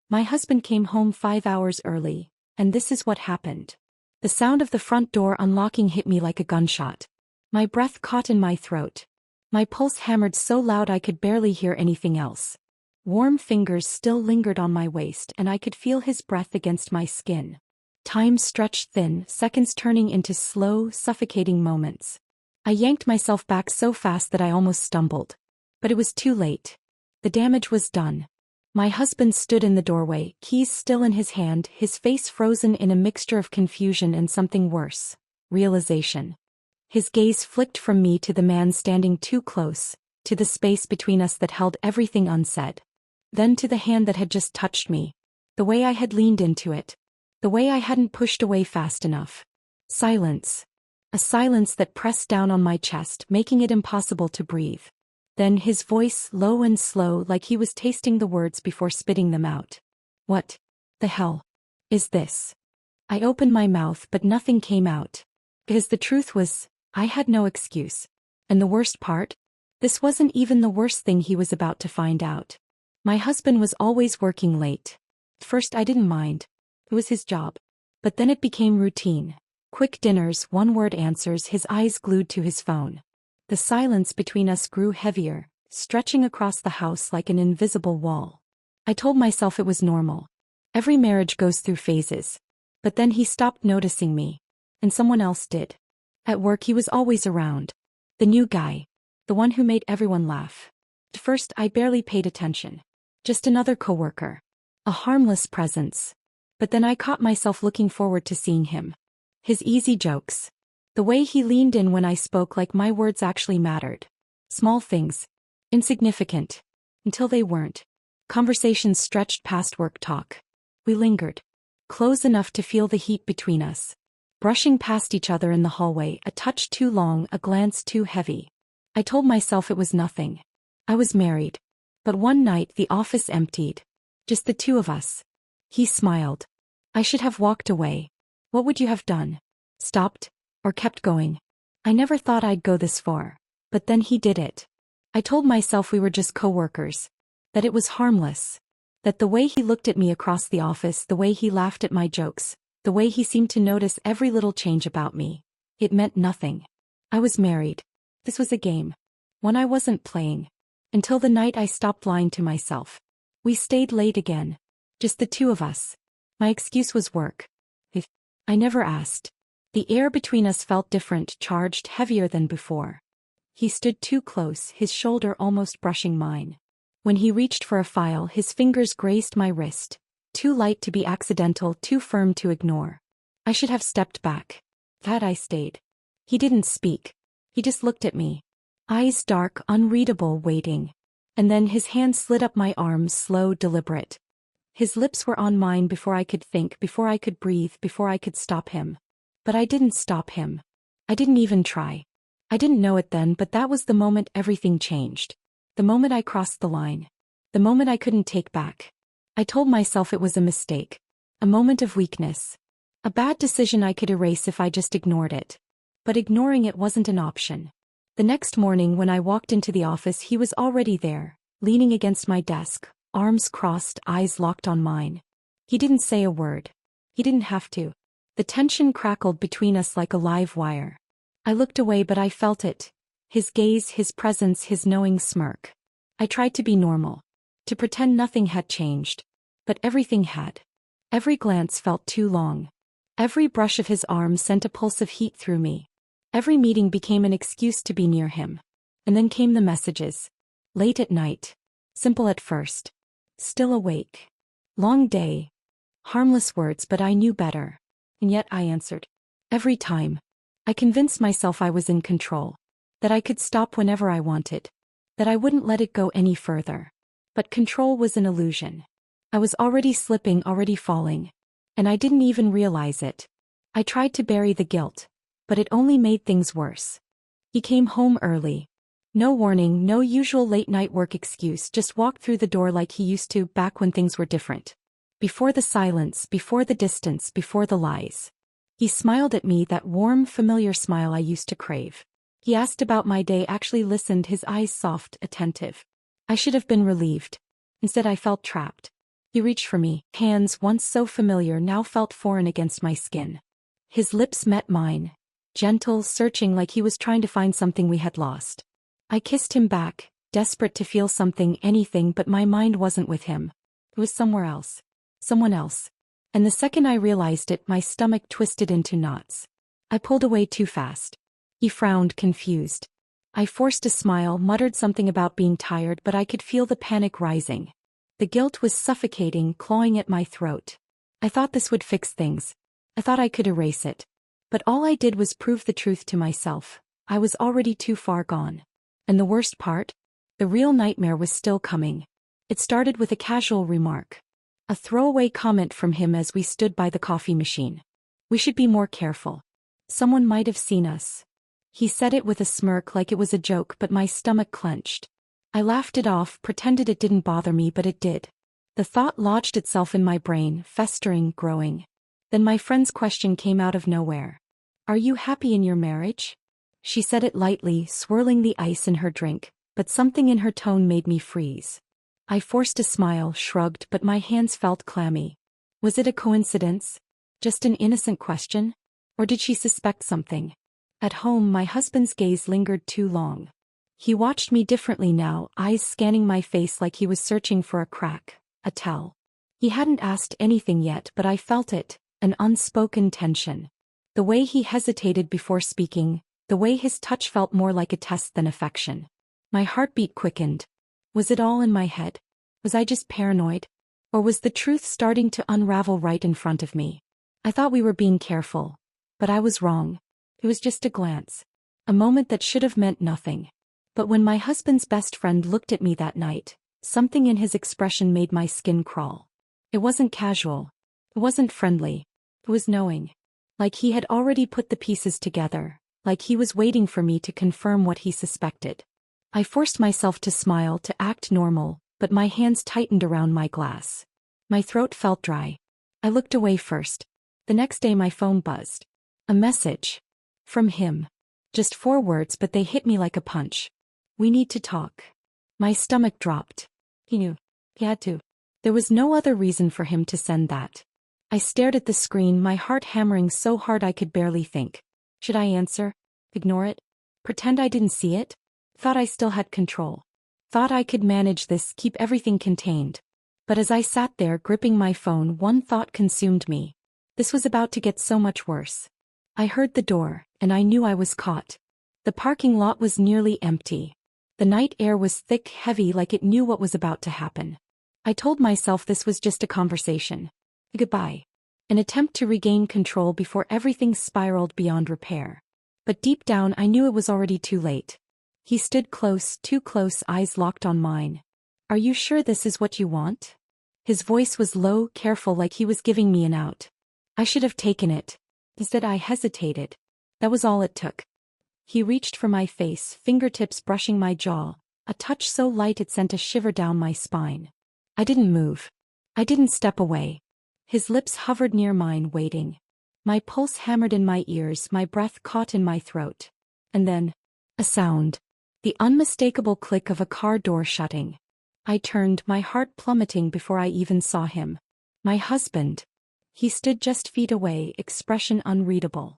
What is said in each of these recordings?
My husband came home 5 hours early, and this is what happened. The sound of the front door unlocking hit me like a gunshot. My breath caught in my throat. My pulse hammered so loud I could barely hear anything else. Warm fingers still lingered on my waist and I could feel his breath against my skin. Time stretched thin, seconds turning into slow, suffocating moments. I yanked myself back so fast that I almost stumbled. But it was too late. The damage was done. My husband stood in the doorway, keys still in his hand, his face frozen in a mixture of confusion and something worse, realization. His gaze flicked from me to the man standing too close, to the space between us that held everything unsaid. Then to the hand that had just touched me. The way I had leaned into it. The way I hadn't pushed away fast enough. Silence. A silence that pressed down on my chest, making it impossible to breathe. Then his voice, low and slow, like he was tasting the words before spitting them out. What the hell is this? I opened my mouth but nothing came out. Because the truth was, I had no excuse. And the worst part? This wasn't even the worst thing he was about to find out. My husband was always working late. At first I didn't mind. It was his job. But then it became routine. Quick dinners, one-word answers, his eyes glued to his phone. The silence between us grew heavier, stretching across the house like an invisible wall. I told myself it was normal. Every marriage goes through phases. But then he stopped noticing me. And someone else did. At work he was always around. The new guy. The one who made everyone laugh. At first I barely paid attention. Just another coworker. A harmless presence. But then I caught myself looking forward to seeing him. His easy jokes. The way he leaned in when I spoke like my words actually mattered. Small things. Insignificant. Until they weren't. Conversations stretched past work talk. We lingered. Close enough to feel the heat between us. Brushing past each other in the hallway, a touch too long, a glance too heavy. I told myself it was nothing. I was married. But one night the office emptied. Just the two of us. He smiled. I should have walked away. What would you have done? Stopped? Or kept going? I never thought I'd go this far. But then he did it. I told myself we were just co-workers. That it was harmless. That the way he looked at me across the office, the way he laughed at my jokes, the way he seemed to notice every little change about me. It meant nothing. I was married. This was a game. One I wasn't playing. Until the night I stopped lying to myself. We stayed late again. Just the two of us. My excuse was work. I never asked. The air between us felt different, charged, heavier than before. He stood too close, his shoulder almost brushing mine. When he reached for a file, his fingers grazed my wrist. Too light to be accidental, too firm to ignore. I should have stepped back. That I stayed. He didn't speak. He just looked at me. Eyes dark, unreadable, waiting. And then his hand slid up my arm, slow, deliberate. His lips were on mine before I could think, before I could breathe, before I could stop him. But I didn't stop him. I didn't even try. I didn't know it then, but that was the moment everything changed. The moment I crossed the line. The moment I couldn't take back. I told myself it was a mistake. A moment of weakness. A bad decision I could erase if I just ignored it. But ignoring it wasn't an option. The next morning when I walked into the office, he was already there, leaning against my desk, arms crossed, eyes locked on mine. He didn't say a word. He didn't have to. The tension crackled between us like a live wire. I looked away but I felt it. His gaze, his presence, his knowing smirk. I tried to be normal. To pretend nothing had changed. But everything had. Every glance felt too long. Every brush of his arm sent a pulse of heat through me. Every meeting became an excuse to be near him. And then came the messages. Late at night. Simple at first. Still awake. Long day. Harmless words, but I knew better. And yet I answered. Every time. I convinced myself I was in control. That I could stop whenever I wanted. That I wouldn't let it go any further. But control was an illusion. I was already slipping, already falling. And I didn't even realize it. I tried to bury the guilt. But it only made things worse. He came home early. No warning, no usual late-night work excuse, just walked through the door like he used to back when things were different. Before the silence, before the distance, before the lies. He smiled at me, that warm, familiar smile I used to crave. He asked about my day, actually listened, his eyes soft, attentive. I should have been relieved. Instead I felt trapped. He reached for me, hands once so familiar now felt foreign against my skin. His lips met mine, gentle, searching like he was trying to find something we had lost. I kissed him back, desperate to feel something, anything, but my mind wasn't with him. It was somewhere else. Someone else. And the second I realized it, my stomach twisted into knots. I pulled away too fast. He frowned, confused. I forced a smile, muttered something about being tired, but I could feel the panic rising. The guilt was suffocating, clawing at my throat. I thought this would fix things. I thought I could erase it. But all I did was prove the truth to myself. I was already too far gone. And the worst part? The real nightmare was still coming. It started with a casual remark. A throwaway comment from him as we stood by the coffee machine. We should be more careful. Someone might have seen us. He said it with a smirk like it was a joke, but my stomach clenched. I laughed it off, pretended it didn't bother me, but it did. The thought lodged itself in my brain, festering, growing. Then my friend's question came out of nowhere. Are you happy in your marriage? She said it lightly, swirling the ice in her drink, but something in her tone made me freeze. I forced a smile, shrugged, but my hands felt clammy. Was it a coincidence? Just an innocent question? Or did she suspect something? At home, my husband's gaze lingered too long. He watched me differently now, eyes scanning my face like he was searching for a crack, a tell. He hadn't asked anything yet, but I felt it, an unspoken tension. The way he hesitated before speaking, the way his touch felt more like a test than affection. My heartbeat quickened. Was it all in my head? Was I just paranoid? Or was the truth starting to unravel right in front of me? I thought we were being careful. But I was wrong. It was just a glance. A moment that should have meant nothing. But when my husband's best friend looked at me that night, something in his expression made my skin crawl. It wasn't casual. It wasn't friendly. It was knowing. Like he had already put the pieces together. Like he was waiting for me to confirm what he suspected. I forced myself to smile, to act normal, but my hands tightened around my glass. My throat felt dry. I looked away first. The next day my phone buzzed. A message. From him. Just 4 words, but they hit me like a punch. We need to talk. My stomach dropped. He knew. He had to. There was no other reason for him to send that. I stared at the screen, my heart hammering so hard I could barely think. Should I answer? Ignore it? Pretend I didn't see it? Thought I still had control. Thought I could manage this, keep everything contained. But as I sat there gripping my phone, one thought consumed me. This was about to get so much worse. I heard the door, and I knew I was caught. The parking lot was nearly empty. The night air was thick, heavy, like it knew what was about to happen. I told myself this was just a conversation. A goodbye. An attempt to regain control before everything spiraled beyond repair. But deep down I knew it was already too late. He stood close, too close, eyes locked on mine. Are you sure this is what you want? His voice was low, careful, like he was giving me an out. I should have taken it. Instead I hesitated. That was all it took. He reached for my face, fingertips brushing my jaw, a touch so light it sent a shiver down my spine. I didn't move. I didn't step away. His lips hovered near mine, waiting. My pulse hammered in my ears, my breath caught in my throat. And then, a sound. The unmistakable click of a car door shutting. I turned, my heart plummeting before I even saw him. My husband. He stood just feet away, expression unreadable.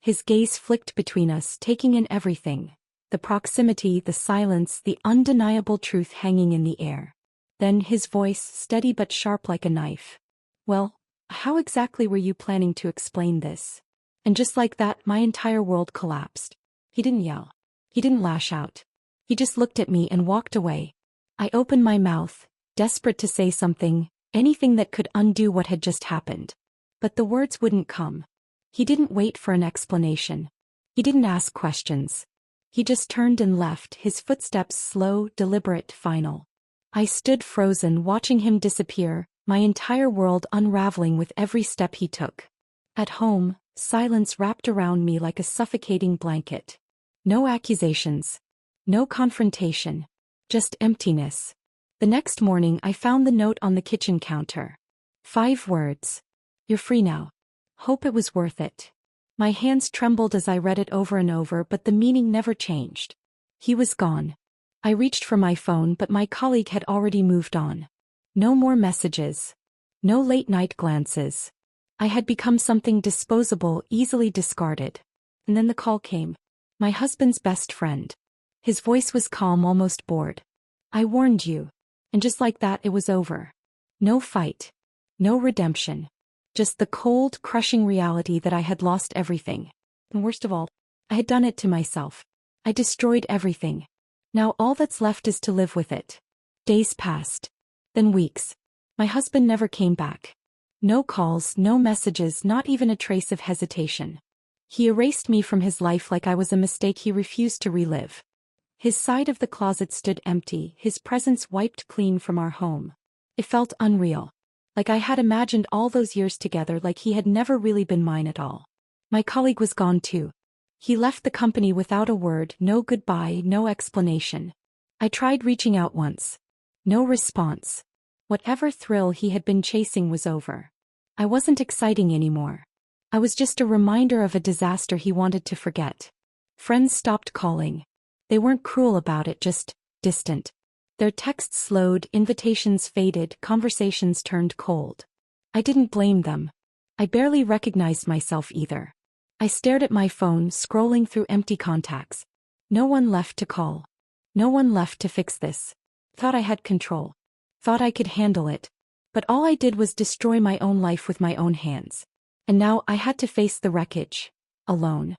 His gaze flicked between us, taking in everything. The proximity, the silence, the undeniable truth hanging in the air. Then his voice, steady but sharp like a knife. Well, how exactly were you planning to explain this? And just like that, my entire world collapsed. He didn't yell. He didn't lash out. He just looked at me and walked away. I opened my mouth, desperate to say something, anything that could undo what had just happened. But the words wouldn't come. He didn't wait for an explanation. He didn't ask questions. He just turned and left, his footsteps slow, deliberate, final. I stood frozen, watching him disappear, my entire world unraveling with every step he took. At home, silence wrapped around me like a suffocating blanket. No accusations. No confrontation. Just emptiness. The next morning I found the note on the kitchen counter. 5 words. You're free now. Hope it was worth it. My hands trembled as I read it over and over, but the meaning never changed. He was gone. I reached for my phone, but my colleague had already moved on. No more messages. No late-night glances. I had become something disposable, easily discarded. And then the call came. My husband's best friend. His voice was calm, almost bored. "I warned you." And just like that, it was over. No fight. No redemption. Just the cold, crushing reality that I had lost everything. And worst of all, I had done it to myself. I destroyed everything. Now all that's left is to live with it. Days passed. Then weeks. My husband never came back. No calls, no messages, not even a trace of hesitation. He erased me from his life like I was a mistake he refused to relive. His side of the closet stood empty, his presence wiped clean from our home. It felt unreal. Like I had imagined all those years together, like he had never really been mine at all. My colleague was gone too. He left the company without a word, no goodbye, no explanation. I tried reaching out once. No response. Whatever thrill he had been chasing was over. I wasn't exciting anymore. I was just a reminder of a disaster he wanted to forget. Friends stopped calling. They weren't cruel about it, just distant. Their texts slowed, invitations faded, conversations turned cold. I didn't blame them. I barely recognized myself either. I stared at my phone, scrolling through empty contacts. No one left to call. No one left to fix this. Thought I had control. Thought I could handle it. But all I did was destroy my own life with my own hands. And now I had to face the wreckage. Alone.